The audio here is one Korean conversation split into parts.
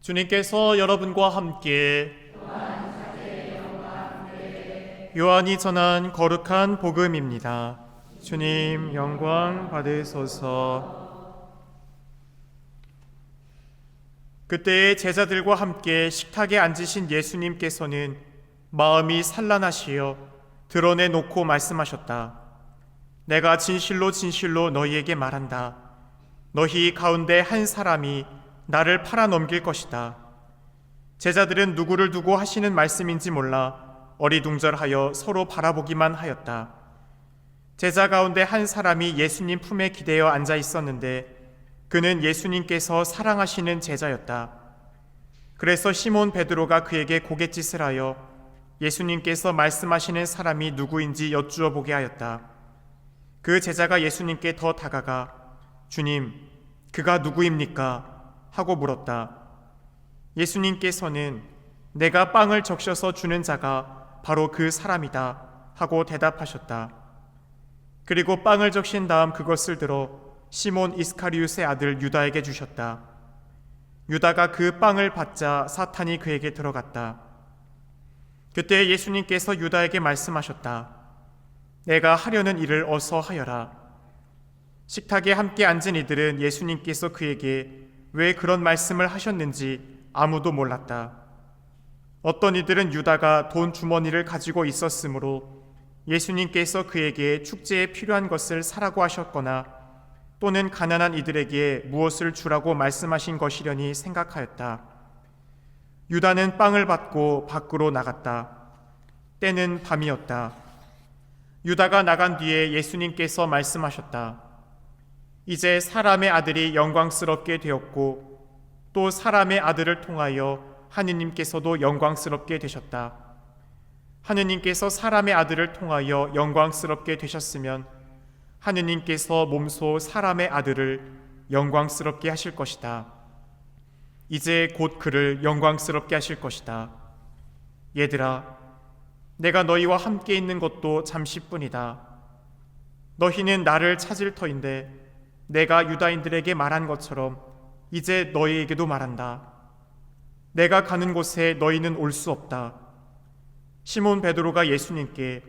주님께서 여러분과 함께 요한이 전한 거룩한 복음입니다. 주님 영광 받으소서. 그때의 제자들과 함께 식탁에 앉으신 예수님께서는 마음이 산란하시어 드러내놓고 말씀하셨다. 내가 진실로 진실로 너희에게 말한다. 너희 가운데 한 사람이 나를 팔아넘길 것이다. 제자들은 누구를 두고 하시는 말씀인지 몰라 어리둥절하여 서로 바라보기만 하였다. 제자 가운데 한 사람이 예수님 품에 기대어 앉아 있었는데 그는 예수님께서 사랑하시는 제자였다. 그래서 시몬 베드로가 그에게 고갯짓을 하여 예수님께서 말씀하시는 사람이 누구인지 여쭈어 보게 하였다. 그 제자가 예수님께 더 다가가 주님, 그가 누구입니까? 하고 물었다. 예수님께서는 내가 빵을 적셔서 주는 자가 바로 그 사람이다 하고 대답하셨다. 그리고 빵을 적신 다음 그것을 들어 시몬 이스카리옷의 아들 유다에게 주셨다. 유다가 그 빵을 받자 사탄이 그에게 들어갔다. 그때 예수님께서 유다에게 말씀하셨다. 내가 하려는 일을 어서 하여라. 식탁에 함께 앉은 이들은 예수님께서 그에게 왜 그런 말씀을 하셨는지 아무도 몰랐다. 어떤 이들은 유다가 돈 주머니를 가지고 있었으므로 예수님께서 그에게 축제에 필요한 것을 사라고 하셨거나 또는 가난한 이들에게 무엇을 주라고 말씀하신 것이려니 생각하였다. 유다는 빵을 받고 밖으로 나갔다. 때는 밤이었다. 유다가 나간 뒤에 예수님께서 말씀하셨다. 이제 사람의 아들이 영광스럽게 되었고 또 사람의 아들을 통하여 하느님께서도 영광스럽게 되셨다. 하느님께서 사람의 아들을 통하여 영광스럽게 되셨으면 하느님께서 몸소 사람의 아들을 영광스럽게 하실 것이다. 이제 곧 그를 영광스럽게 하실 것이다. 얘들아, 내가 너희와 함께 있는 것도 잠시뿐이다. 너희는 나를 찾을 터인데 내가 유다인들에게 말한 것처럼 이제 너희에게도 말한다. 내가 가는 곳에 너희는 올 수 없다. 시몬 베드로가 예수님께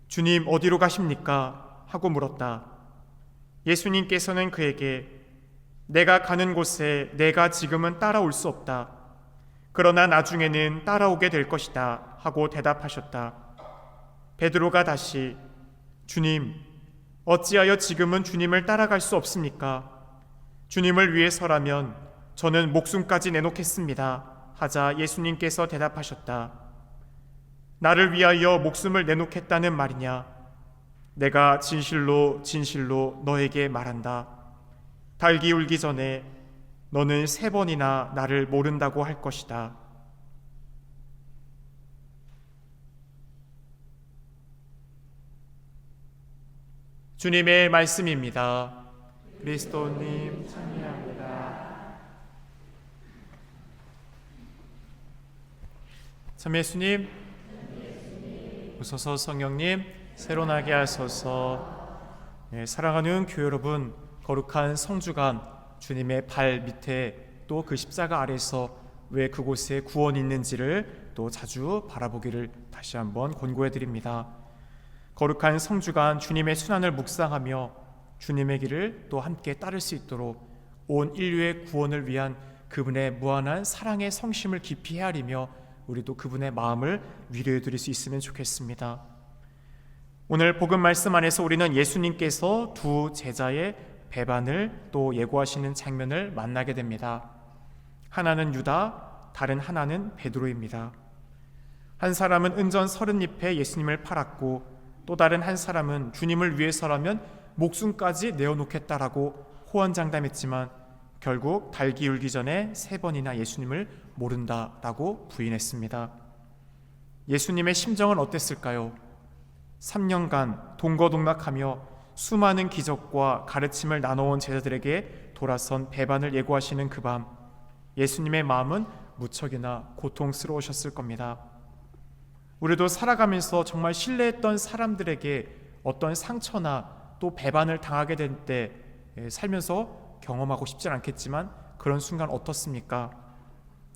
주님 어디로 가십니까? 하고 물었다. 예수님께서는 그에게 내가 가는 곳에 내가 지금은 따라올 수 없다. 그러나 나중에는 따라오게 될 것이다. 하고 대답하셨다. 베드로가 다시 주님 어찌하여 지금은 주님을 따라갈 수 없습니까? 주님을 위해서라면 저는 목숨까지 내놓겠습니다. 하자 예수님께서 대답하셨다. 나를 위하여 목숨을 내놓겠다는 말이냐? 내가 진실로 진실로 너에게 말한다. 닭이 울기 전에 너는 3번이나 나를 모른다고 할 것이다. 주님의 말씀입니다. 그리스도님 찬미합니다. 참 예수님, 오소서 성령님, 새로나게 하소서. 사랑하는 교회 여러분, 거룩한 성주간 주님의 발 밑에 또 그 십자가 아래서 왜 그곳에 구원이 있는지를 또 자주 바라보기를 다시 한번 권고해 드립니다. 거룩한 성주간 주님의 순환을 묵상하며 주님의 길을 또 함께 따를 수 있도록 온 인류의 구원을 위한 그분의 무한한 사랑의 성심을 깊이 헤아리며 우리도 그분의 마음을 위로해 드릴 수 있으면 좋겠습니다. 오늘 복음 말씀 안에서 우리는 예수님께서 두 제자의 배반을 또 예고하시는 장면을 만나게 됩니다. 하나는 유다, 다른 하나는 베드로입니다. 한 사람은 은전 30잎에 예수님을 팔았고 또 다른 한 사람은 주님을 위해서라면 목숨까지 내어놓겠다라고 호언장담했지만 결국 닭이 울기 전에 3번이나 예수님을 모른다라고 부인했습니다. 예수님의 심정은 어땠을까요? 3년간 동거동락하며 수많은 기적과 가르침을 나눠온 제자들에게 돌아선 배반을 예고하시는 그 밤, 예수님의 마음은 무척이나 고통스러우셨을 겁니다. 우리도 살아가면서 정말 신뢰했던 사람들에게 어떤 상처나 또 배반을 당하게 될 때 살면서 경험하고 싶진 않겠지만 그런 순간 어떻습니까?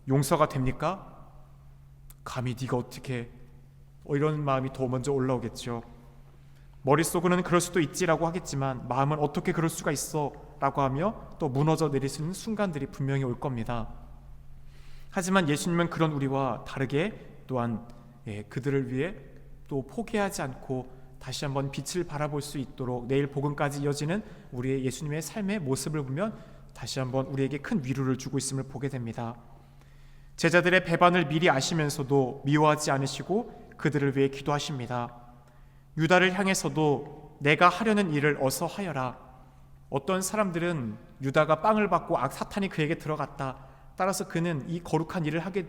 용서가 됩니까? 감히 네가 어떻게 이런 마음이 더 먼저 올라오겠죠. 머릿속으로는 그럴 수도 있지라고 하겠지만 마음은 어떻게 그럴 수가 있어 라고 하며 또 무너져 내릴 수 있는 순간들이 분명히 올 겁니다. 하지만 예수님은 그런 우리와 다르게 또한 그들을 위해 또 포기하지 않고 다시 한번 빛을 바라볼 수 있도록 내일 복음까지 이어지는 우리의 예수님의 삶의 모습을 보면 다시 한번 우리에게 큰 위로를 주고 있음을 보게 됩니다. 제자들의 배반을 미리 아시면서도 미워하지 않으시고 그들을 위해 기도하십니다. 유다를 향해서도 내가 하려는 일을 어서 하여라. 어떤 사람들은 유다가 빵을 받고 사탄이 그에게 들어갔다, 따라서 그는 이 거룩한 일을 하게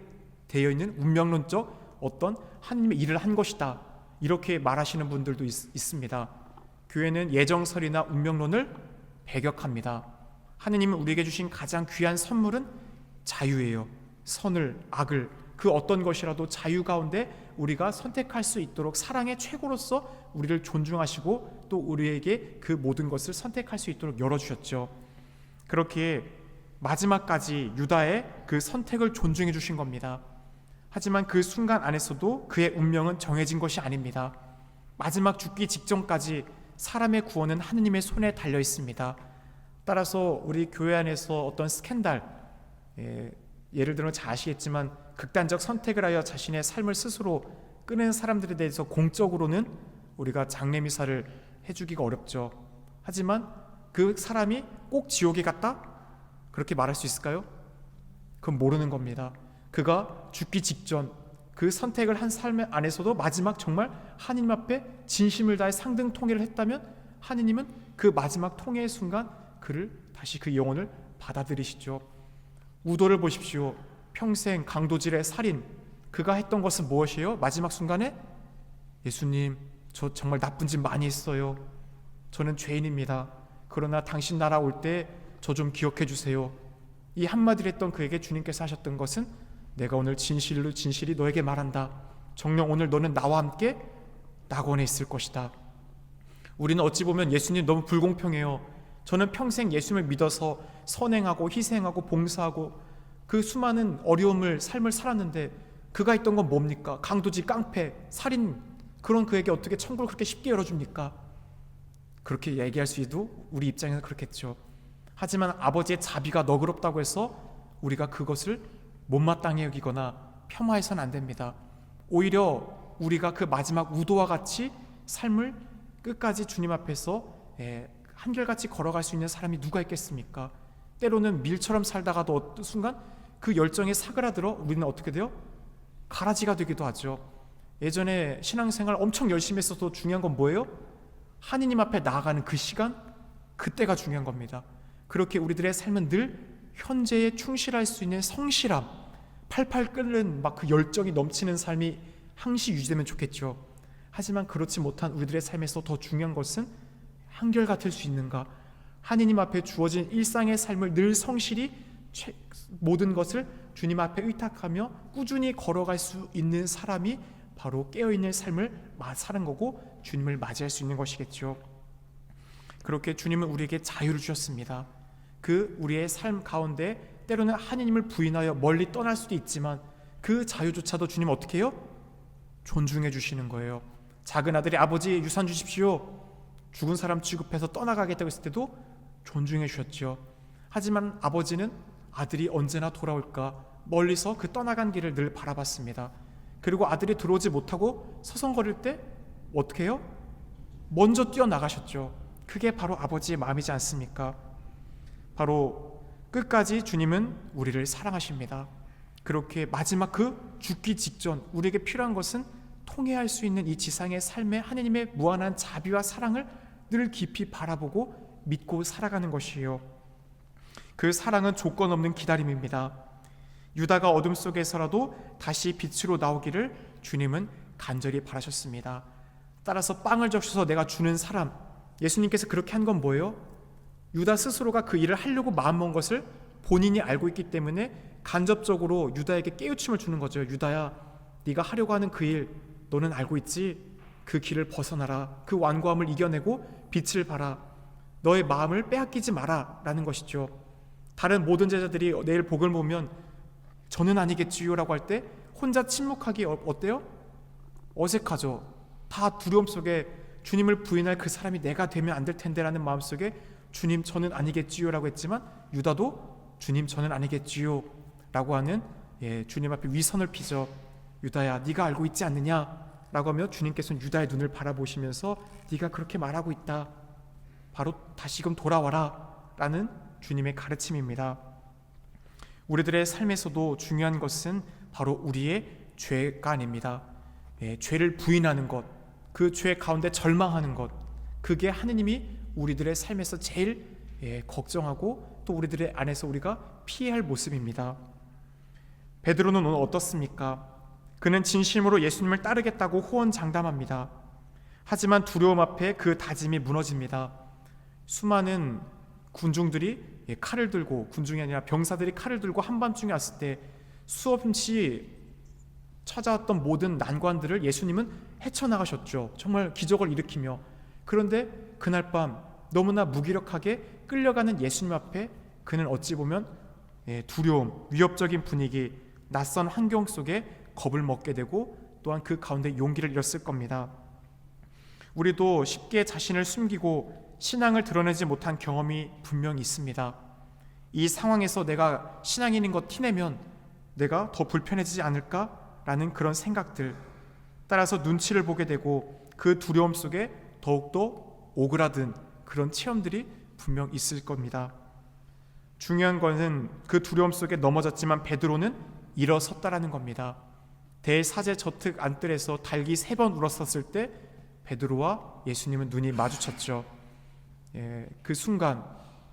되어 있는 운명론적 어떤 하나님의 일을 한 것이다, 이렇게 말하시는 분들도 있습니다. 교회는 예정설이나 운명론을 배격합니다. 하느님은 우리에게 주신 가장 귀한 선물은 자유예요. 선을, 악을, 그 어떤 것이라도 자유 가운데 우리가 선택할 수 있도록 사랑의 최고로서 우리를 존중하시고 또 우리에게 그 모든 것을 선택할 수 있도록 열어주셨죠. 그렇게 마지막까지 유다의 그 선택을 존중해 주신 겁니다. 하지만 그 순간 안에서도 그의 운명은 정해진 것이 아닙니다. 마지막 죽기 직전까지 사람의 구원은 하느님의 손에 달려 있습니다. 따라서 우리 교회 안에서 어떤 스캔들, 예를 들어 잘 아시겠지만 극단적 선택을 하여 자신의 삶을 스스로 끊은 사람들에 대해서 공적으로는 우리가 장례미사를 해주기가 어렵죠. 하지만 그 사람이 꼭 지옥에 갔다? 그렇게 말할 수 있을까요? 그건 모르는 겁니다. 그가 죽기 직전 그 선택을 한 삶 안에서도 마지막 정말 하느님 앞에 진심을 다해 상등 통회를 했다면 하느님은 그 마지막 통회의 순간 그를 다시 그 영혼을 받아들이시죠. 우도를 보십시오. 평생 강도질의 살인, 그가 했던 것은 무엇이에요? 마지막 순간에 예수님, 저 정말 나쁜 짓 많이 했어요. 저는 죄인입니다. 그러나 당신 나라 올 때 저 좀 기억해 주세요. 이 한마디를 했던 그에게 주님께서 하셨던 것은 내가 오늘 진실이 너에게 말한다. 정녕 오늘 너는 나와 함께 낙원에 있을 것이다. 우리는 어찌 보면 예수님 너무 불공평해요. 저는 평생 예수님을 믿어서 선행하고 희생하고 봉사하고 그 수많은 어려움을 삶을 살았는데 그가 했던 건 뭡니까? 강도질, 깡패, 살인, 그런 그에게 어떻게 천국을 그렇게 쉽게 열어줍니까? 그렇게 얘기할 수도 우리 입장에서 그렇겠죠. 하지만 아버지의 자비가 너그럽다고 해서 우리가 그것을 못마땅히 여기거나 폄하해서는 안 됩니다. 오히려 우리가 그 마지막 우도와 같이 삶을 끝까지 주님 앞에서 한결같이 걸어갈 수 있는 사람이 누가 있겠습니까? 때로는 밀처럼 살다가도 어떤 순간 그 열정에 사그라들어 우리는 어떻게 돼요? 가라지가 되기도 하죠. 예전에 신앙생활 엄청 열심히 했어도 중요한 건 뭐예요? 하느님 앞에 나아가는 그 시간, 그때가 중요한 겁니다. 그렇게 우리들의 삶은 늘 현재에 충실할 수 있는 성실함, 팔팔 끓는 막 그 열정이 넘치는 삶이 항시 유지되면 좋겠죠. 하지만 그렇지 못한 우리들의 삶에서 더 중요한 것은 한결같을 수 있는가? 하느님 앞에 주어진 일상의 삶을 늘 성실히 모든 것을 주님 앞에 의탁하며 꾸준히 걸어갈 수 있는 사람이 바로 깨어있는 삶을 사는 거고 주님을 맞이할 수 있는 것이겠죠. 그렇게 주님은 우리에게 자유를 주셨습니다. 그 우리의 삶 가운데 때로는 하느님을 부인하여 멀리 떠날 수도 있지만 그 자유조차도 주님은 어떻게 해요? 존중해 주시는 거예요. 작은 아들이 아버지 유산 주십시오. 죽은 사람 취급해서 떠나가겠다고 했을 때도 존중해 주셨죠. 하지만 아버지는 아들이 언제나 돌아올까 멀리서 그 떠나간 길을 늘 바라봤습니다. 그리고 아들이 들어오지 못하고 서성거릴 때 어떻게 해요? 먼저 뛰어나가셨죠. 그게 바로 아버지의 마음이지 않습니까? 바로 끝까지 주님은 우리를 사랑하십니다. 그렇게 마지막 그 죽기 직전 우리에게 필요한 것은 통회할 수 있는 이 지상의 삶에 하느님의 무한한 자비와 사랑을 늘 깊이 바라보고 믿고 살아가는 것이에요. 그 사랑은 조건 없는 기다림입니다. 유다가 어둠 속에서라도 다시 빛으로 나오기를 주님은 간절히 바라셨습니다. 따라서 빵을 적셔서 내가 주는 사람, 예수님께서 그렇게 한 건 뭐예요? 유다 스스로가 그 일을 하려고 마음먹은 것을 본인이 알고 있기 때문에 간접적으로 유다에게 깨우침을 주는 거죠. 유다야, 네가 하려고 하는 그 일 너는 알고 있지? 그 길을 벗어나라. 그 완고함을 이겨내고 빛을 발하. 너의 마음을 빼앗기지 마라 라는 것이죠. 다른 모든 제자들이 내일 복을 보면 저는 아니겠지요 라고 할 때 혼자 침묵하기 어때요? 어색하죠. 다 두려움 속에 주님을 부인할 그 사람이 내가 되면 안 될 텐데 라는 마음속에 주님 저는 아니겠지요 라고 했지만 유다도 주님 저는 아니겠지요 라고 하는 주님 앞에 위선을 피죠. 유다야 네가 알고 있지 않느냐 라고 하며 주님께서는 유다의 눈을 바라보시면서 네가 그렇게 말하고 있다, 바로 다시금 돌아와라 라는 주님의 가르침입니다. 우리들의 삶에서도 중요한 것은 바로 우리의 죄가 아닙니다. 죄를 부인하는 것, 그 죄 가운데 절망하는 것, 그게 하느님이 우리들의 삶에서 제일 걱정하고 또 우리들의 안에서 우리가 피해야 할 모습입니다. 베드로는 오늘 어떻습니까? 그는 진심으로 예수님을 따르겠다고 호언장담합니다. 하지만 두려움 앞에 그 다짐이 무너집니다. 수많은 군중들이 칼을 들고, 군중이 아니라 병사들이 칼을 들고 한밤중에 왔을 때 수없이 찾아왔던 모든 난관들을 예수님은 헤쳐나가셨죠. 정말 기적을 일으키며. 그런데 그날 밤 너무나 무기력하게 끌려가는 예수님 앞에 그는 어찌 보면 두려움, 위협적인 분위기, 낯선 환경 속에 겁을 먹게 되고 또한 그 가운데 용기를 잃었을 겁니다. 우리도 쉽게 자신을 숨기고 신앙을 드러내지 못한 경험이 분명히 있습니다. 이 상황에서 내가 신앙인인 것 티내면 내가 더 불편해지지 않을까라는 그런 생각들, 따라서 눈치를 보게 되고 그 두려움 속에 더욱더 오그라든 그런 체험들이 분명 있을 겁니다. 중요한 것은 그 두려움 속에 넘어졌지만 베드로는 일어섰다라는 겁니다. 대사제 저택 안뜰에서 닭이 3번 울었었을 때 베드로와 예수님은 눈이 마주쳤죠. 그 순간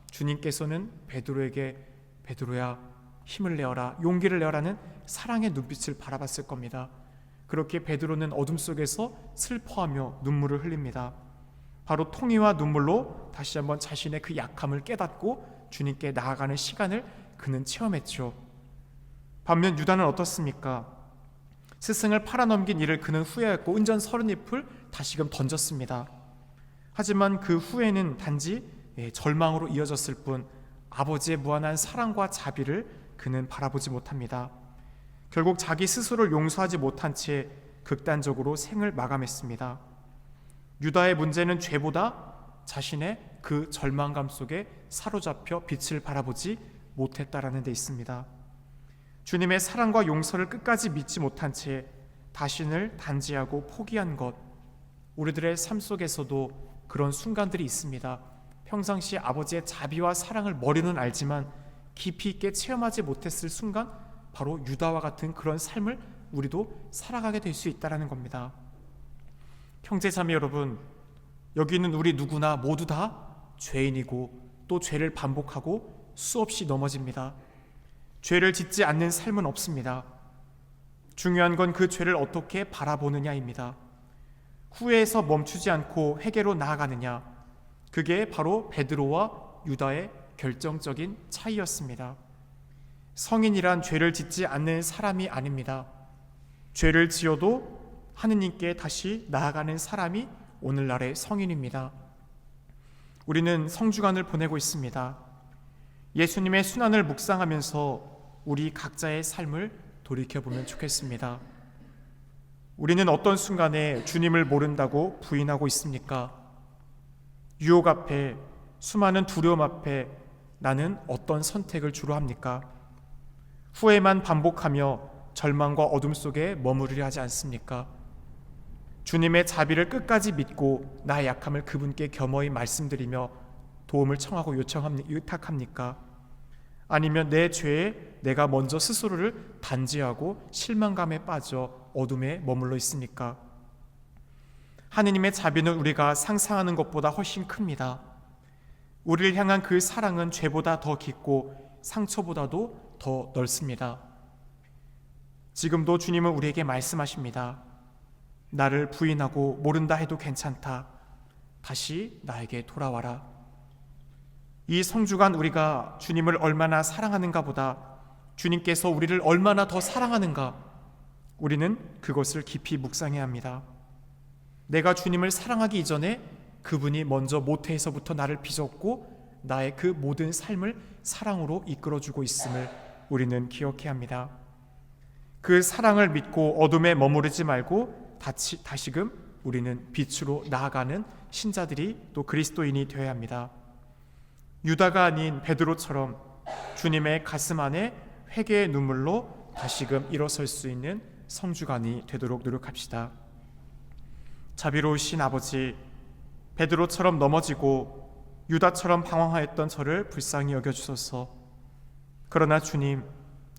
주님께서는 베드로에게 베드로야 힘을 내어라, 용기를 내어라는 사랑의 눈빛을 바라봤을 겁니다. 그렇게 베드로는 어둠 속에서 슬퍼하며 눈물을 흘립니다. 바로 통이와 눈물로 다시 한번 자신의 그 약함을 깨닫고 주님께 나아가는 시간을 그는 체험했죠. 반면 유다는 어떻습니까? 스승을 팔아넘긴 일을 그는 후회했고 은전 30잎을 다시금 던졌습니다. 하지만 그 후회는 단지 절망으로 이어졌을 뿐 아버지의 무한한 사랑과 자비를 그는 바라보지 못합니다. 결국 자기 스스로를 용서하지 못한 채 극단적으로 생을 마감했습니다. 유다의 문제는 죄보다 자신의 그 절망감 속에 사로잡혀 빛을 바라보지 못했다라는 데 있습니다. 주님의 사랑과 용서를 끝까지 믿지 못한 채 자신을 단죄하고 포기한 것, 우리들의 삶 속에서도 그런 순간들이 있습니다. 평상시 아버지의 자비와 사랑을 머리는 알지만 깊이 있게 체험하지 못했을 순간 바로 유다와 같은 그런 삶을 우리도 살아가게 될 수 있다는 겁니다. 형제자매 여러분, 여기 있는 우리 누구나 모두 다 죄인이고 또 죄를 반복하고 수없이 넘어집니다. 죄를 짓지 않는 삶은 없습니다. 중요한 건 그 죄를 어떻게 바라보느냐입니다. 후회에서 멈추지 않고 회개로 나아가느냐, 그게 바로 베드로와 유다의 결정적인 차이였습니다. 성인이란 죄를 짓지 않는 사람이 아닙니다. 죄를 지어도 하느님께 다시 나아가는 사람이 오늘날의 성인입니다. 우리는 성주간을 보내고 있습니다. 예수님의 순환을 묵상하면서 우리 각자의 삶을 돌이켜보면 좋겠습니다. 우리는 어떤 순간에 주님을 모른다고 부인하고 있습니까? 유혹 앞에, 수많은 두려움 앞에 나는 어떤 선택을 주로 합니까? 후회만 반복하며 절망과 어둠 속에 머무르려 하지 않습니까? 주님의 자비를 끝까지 믿고 나의 약함을 그분께 겸허히 말씀드리며 도움을 청하고 의탁합니까? 아니면 내 죄에 내가 먼저 스스로를 단죄하고 실망감에 빠져 어둠에 머물러 있습니까? 하느님의 자비는 우리가 상상하는 것보다 훨씬 큽니다. 우리를 향한 그 사랑은 죄보다 더 깊고 상처보다도 더 넓습니다. 지금도 주님은 우리에게 말씀하십니다. 나를 부인하고 모른다 해도 괜찮다. 다시 나에게 돌아와라. 이 성주간 우리가 주님을 얼마나 사랑하는가 보다 주님께서 우리를 얼마나 더 사랑하는가, 우리는 그것을 깊이 묵상해야 합니다. 내가 주님을 사랑하기 이전에 그분이 먼저 모태에서부터 나를 빚었고 나의 그 모든 삶을 사랑으로 이끌어주고 있음을 우리는 기억해야 합니다. 그 사랑을 믿고 어둠에 머무르지 말고 다시금 우리는 빛으로 나아가는 신자들이 또 그리스도인이 되어야 합니다. 유다가 아닌 베드로처럼 주님의 가슴 안에 회개의 눈물로 다시금 일어설 수 있는 성주간이 되도록 노력합시다. 자비로우신 아버지, 베드로처럼 넘어지고 유다처럼 방황하였던 저를 불쌍히 여겨주소서. 그러나 주님,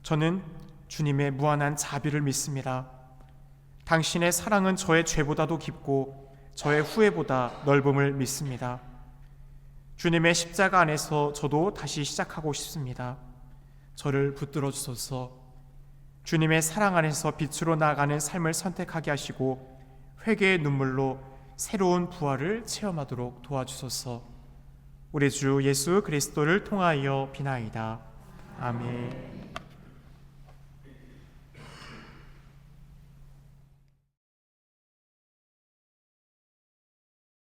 저는 주님의 무한한 자비를 믿습니다. 당신의 사랑은 저의 죄보다도 깊고 저의 후회보다 넓음을 믿습니다. 주님의 십자가 안에서 저도 다시 시작하고 싶습니다. 저를 붙들어 주소서. 주님의 사랑 안에서 빛으로 나아가는 삶을 선택하게 하시고 회개의 눈물로 새로운 부활을 체험하도록 도와주소서. 우리 주 예수 그리스도를 통하여 비나이다. 아멘.